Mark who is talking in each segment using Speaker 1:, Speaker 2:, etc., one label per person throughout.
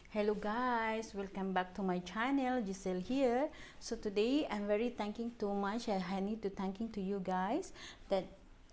Speaker 1: Hello guys, welcome back to my channel. Giselle here. So today I'm very thanking too much. I need to thanking to you guys that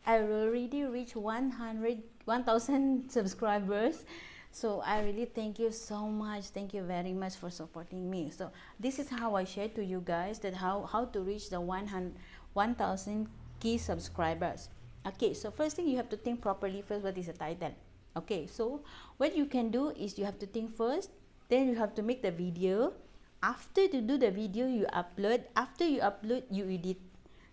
Speaker 1: I already reached 1,000 subscribers. So I really thank you so much. Thank you very much for supporting me. So this is how I share to you guys that how to reach the 1,000 key subscribers. Okay, so first thing you have to think properly first, what is the title? Okay, so what you can do is you have to think first, then you have to make the video. After you do the video, you upload. After you upload, you edit.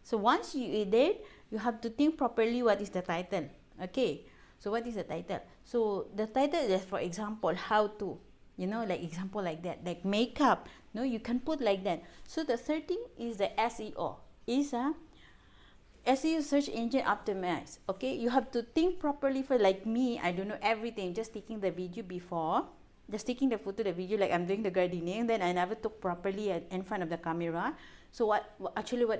Speaker 1: So once you edit, you have to think properly what is the title. Okay, so what is the title? So the title is, for example, how to, like example like that, like makeup. No, you can put like that. So the third thing is the SEO. Is a SEO, search engine optimized. Okay, you have to think properly. For like me, I don't know everything, just taking the video before, just taking the photo, the video, like I'm doing the gardening, then I never took properly in front of the camera. So what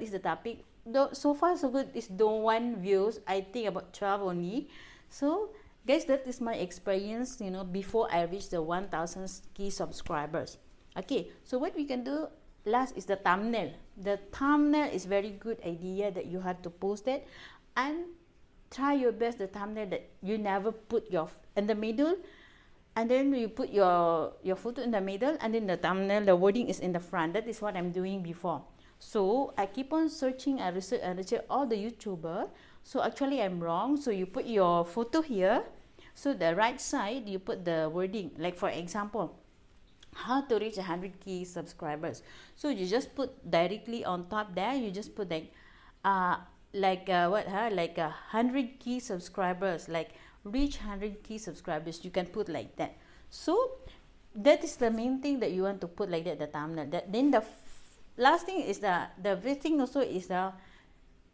Speaker 1: is the topic? Though so far so good, is no one views, I think about 12 only. So guys, that is my experience, before I reach the 1,000 key subscribers. Okay, so what we can do last is the thumbnail. The thumbnail is very good idea that you have to post it, and try your best the thumbnail that you never put your in the middle, and then you put your photo in the middle, and then the thumbnail, the wording is in the front. That is what I'm doing before. So I keep on searching, I research all the YouTuber. So actually I'm wrong. So you put your photo here, so the right side you put the wording, like for example, how to reach 100k subscribers. So you just put directly on top there, you just put like 100k subscribers, like reach 100k subscribers, you can put like that. So that is the main thing that you want to put like that, the thumbnail. Then the last thing is the big thing also is the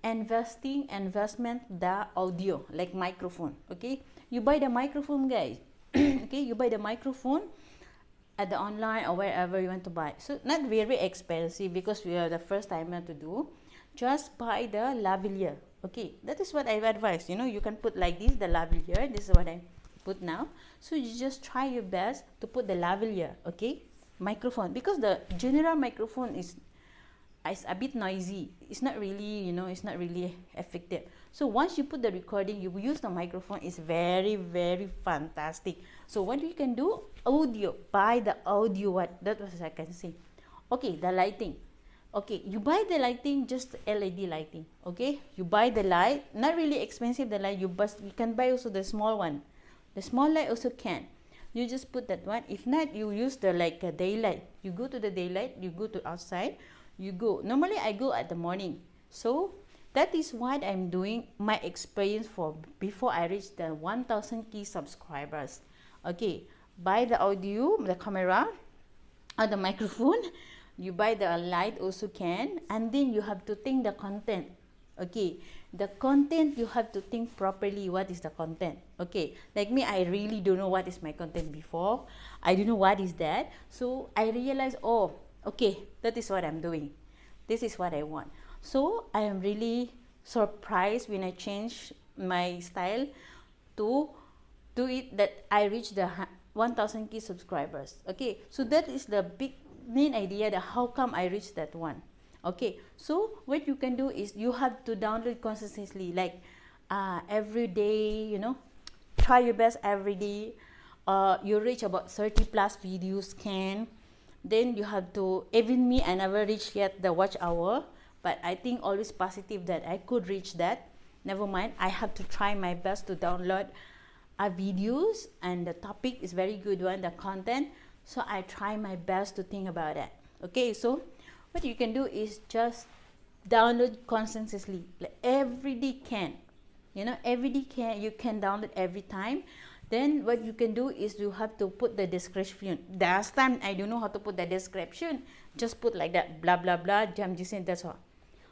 Speaker 1: investment the audio, like microphone. Okay, you buy the microphone, guys. Okay, you buy the microphone at the online or wherever you want to buy. So not very expensive, because we are the first timer to do. Just buy the lavalier. Okay, that is what I advise. You can put like this, the lavalier. This is what I put now. So you just try your best to put the lavalier. Okay, microphone, because the general microphone is a bit noisy. It's not really, it's not really effective. So once you put the recording, you use the microphone, is very, very fantastic. So what you can do, audio, buy the audio. What that was I can say. Okay, the lighting. Okay, you buy the lighting, just LED lighting. Okay, you buy the light, not really expensive, the light. You can buy also the small one. The small light also can. You just put that one. If not, you use the daylight. You go to the daylight, you go to outside, you go. Normally I go at the morning. So that is what I'm doing, my experience for before I reach the 1,000 key subscribers. Okay, buy the audio, the camera, or the microphone. You buy the light also can, and then you have to think the content. Okay, the content, you have to think properly what is the content. Okay, like me, I really don't know what is my content before. I don't know what is that. So I realize, oh, okay, that is what I'm doing. This is what I want. So I am really surprised when I change my style to do it, that I reach the 1,000 key subscribers. Okay, so that is the big main idea, that how come I reached that one. Okay, so what you can do is you have to download consistently, like every day, try your best every day. You reach about 30 plus videos can. Then you have to, even me, I never reached yet the watch hour, but I think always positive that I could reach that. Never mind, I have to try my best to download videos, and the topic is very good one, the content. So I try my best to think about that. Okay, so what you can do is just download consistently, like every day can. Every day can, you can download every time. Then what you can do is you have to put the description. Last time I don't know how to put the description, just put like that, blah blah blah, jam jising, that's all.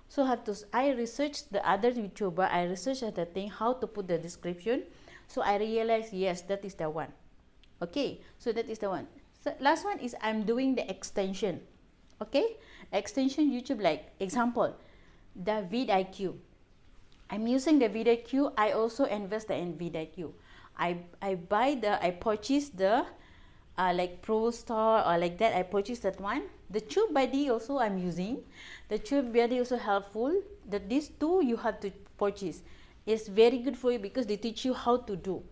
Speaker 1: So I researched the other YouTuber, I researched the thing how to put the description. So I realized, yes, that is the one. Okay, so that is the one. So last one is I'm doing the extension. Okay, extension YouTube, like example, the vidIQ. I'm using the vidIQ. I also invest in vidIQ. I purchase the like Pro Star or like that. I purchased that one. The Tube Buddy also I'm using. The Tube Buddy also helpful. That these two you have to purchase. It's very good for you because they teach you how to do.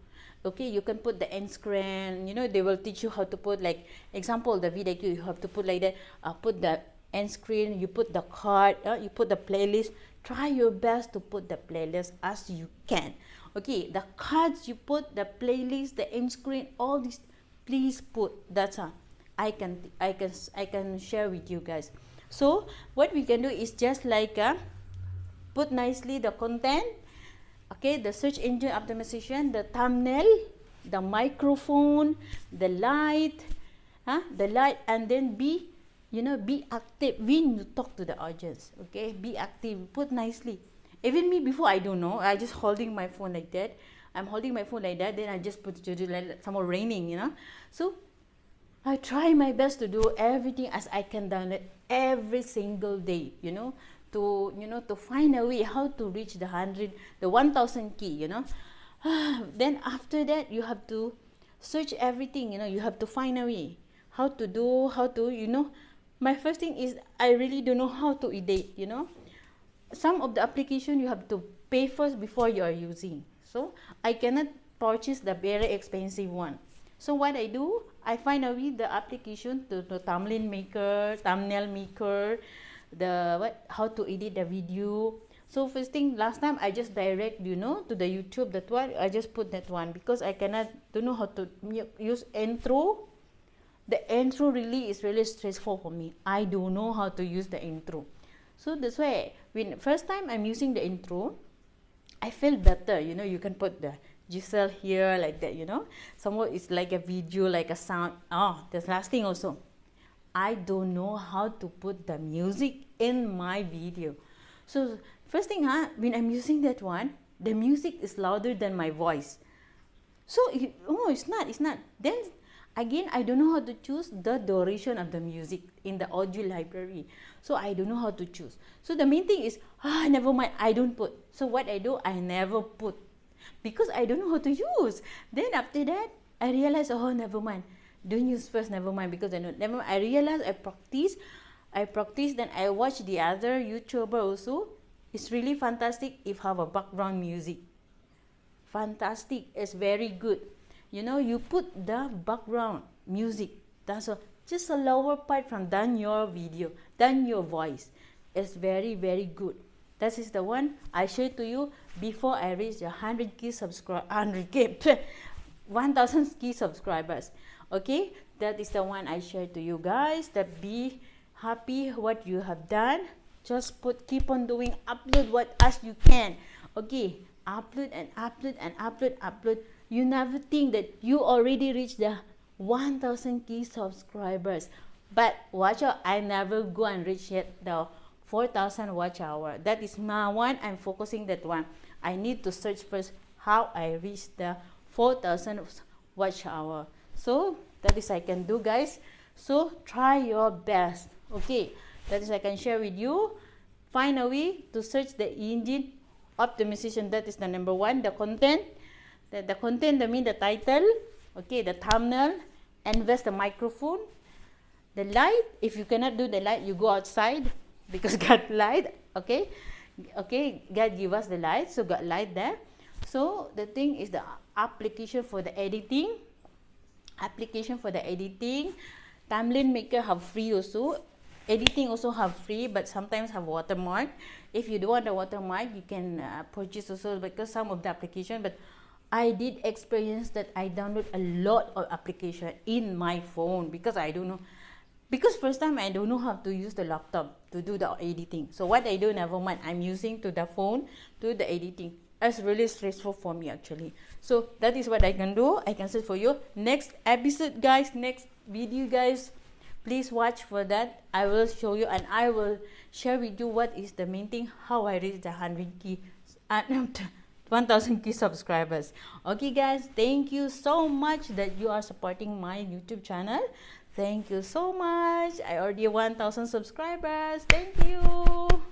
Speaker 1: Okay, you can put the end screen. You know, they will teach you how to put, like example the video you have to put like that. Put the end screen. You put the card. You put the playlist. Try your best to put the playlist as you can. Okay, the cards you put, the playlist, the end screen, all these. Please put. That's all. I can share with you guys. So what we can do is just like put nicely the content. Okay, the search engine optimization, the thumbnail, the microphone, the light, and then be active when you talk to the audience. Okay, be active, put nicely. Even me before, I don't know, I just holding my phone like that. I'm holding my phone like that, then I just put it like some more raining, So I try my best to do everything as I can done it every single day, to find a way how to reach the 1,000 key, Then after that, you have to search everything, you have to find a way how to, my first thing is I really don't know how to edit, Some of the application you have to pay first before you are using. So I cannot purchase the very expensive one. So what I do, I find a way the application to thumbnail maker, how to edit the video. So first thing, last time I just direct to the YouTube. That one I just put that one because I don't know how to use intro. The intro really is really stressful for me. I don't know how to use the intro. So that's why when first time I'm using the intro, I feel better. You can put the Giselle here like that. Somewhat it's like a video, like a sound. That's last thing also. I don't know how to put the music in my video. So first thing, when I'm using that one, the music is louder than my voice. So it's not. Then again, I don't know how to choose the duration of the music in the audio library. So I don't know how to choose. So the main thing is, never mind, I don't put. So what I do, I never put. Because I don't know how to use. Then after that, I realized, never mind. Don't use first, never mind. Because never mind. I realized I practice, then I watch the other YouTuber also. It's really fantastic if have a background music. Fantastic. It's very good. You put the background music. That's just a lower part from than your video, than your voice. It's very, very good. That is the one I shared to you before I reach 100k 1,000k subscribers. Okay, that is the one I shared to you guys. That be happy what you have done. Just keep on doing, upload what as you can. Okay, upload and upload and upload. You never think that you already reached the 1,000k subscribers. But watch out, I never go and reach yet the 4,000 watch hour. That is my one. I'm focusing that one. I need to search first how I reach the 4,000 watch hour. So that is I can do, guys. So try your best. Okay, that is I can share with you. Find a way to search the engine optimization. That is the number one. The content. The content, I mean the title. Okay, the thumbnail. Invest the microphone. The light. If you cannot do the light, you go outside because God light. Okay, God give us the light, so got light there. So the thing is the application for the editing. Timeline maker have free also. Editing also have free, but sometimes have watermark. If you don't want the watermark, you can purchase also because some of the application. But I did experience that I download a lot of application in my phone because I don't know. Because first time I don't know how to use the laptop to do the editing. So what I do, never mind, I'm using to the phone to do the editing. It's really stressful for me actually. So that is what I can do. I can set for you. Next episode, guys, next video, guys, please watch for that. I will show you and I will share with you what is the main thing, how I reach the 100k, 1,000k subscribers. Okay, guys, thank you so much that you are supporting my YouTube channel. Thank you so much. I already 1,000 subscribers. Thank you.